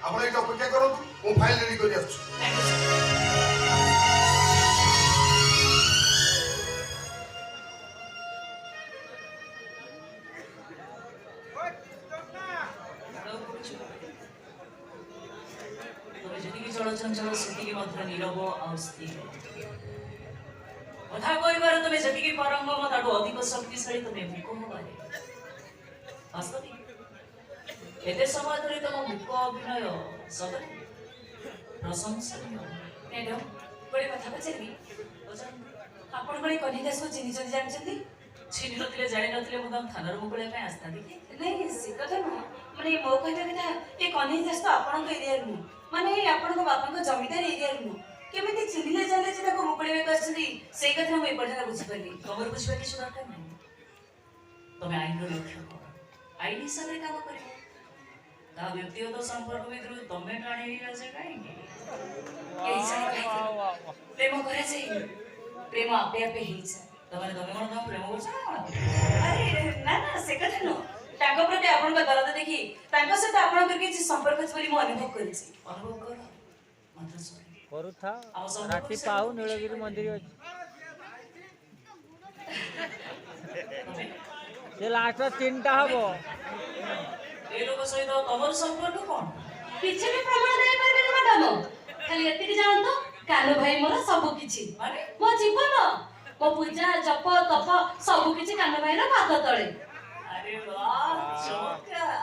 आपण एक अपेक्षा करू मु फाइल रेडी करी आछु चलचंचल से मात्र नीरव और स्थिर कथा कहबार तुम जी परंगम ताठू अधिक शक्तिशाली तुम मुख हबारे वास्तविक एते समय धरी तुम मुख अभिनय सदरे प्रशंसनीय मैडम गोटे कथा पचारि आपण बड़े कन्या को चिन्ह जानते चिन्ह नथिले जानि नथिले मु तम थाना मुकुले पे आस्था देखि नहीं से कथा न माने मो कहबा कथा ए कन्या तो आपण को एरिया नु माने आपण को बापा को जमीदार एरिया नु केमिति चिन्हले जाले जे ताको मुकुले करछथि सेई कथा मु एपर्यंत बुझि परली तमर बुझबा कि दरकार नहीं तमे आईन रो लक्ष्य कर आईन हिसाब रे काम करियो ता व्यक्तिगत संपर्क भितर तमे टाणी आसे काई के हिसाब प्रेम करे छै प्रेम आपे आपे ही छै तमे कोन प्रेम करछ अरे ना ना से कथा न ताको प्रति आपण का दरद देखि ताको से आपण के किछि संपर्क छै बोली मु अनुभव करछि अनुभव कर मात्र सॉरी करू था राती पाऊ नीलगिरी मंदिर अछि से लास्ट तीनटा हबो ए लोक सहित तमर संपर्क कोन किछि भी प्रमाण दे परबे मैडम खाली एतिक जान तो कालो भाई मोर सब किछि माने मो जीवन मो पूजा जप तप सब किछि कालो भाई रो पाद तळे अरे वाह चमत्कार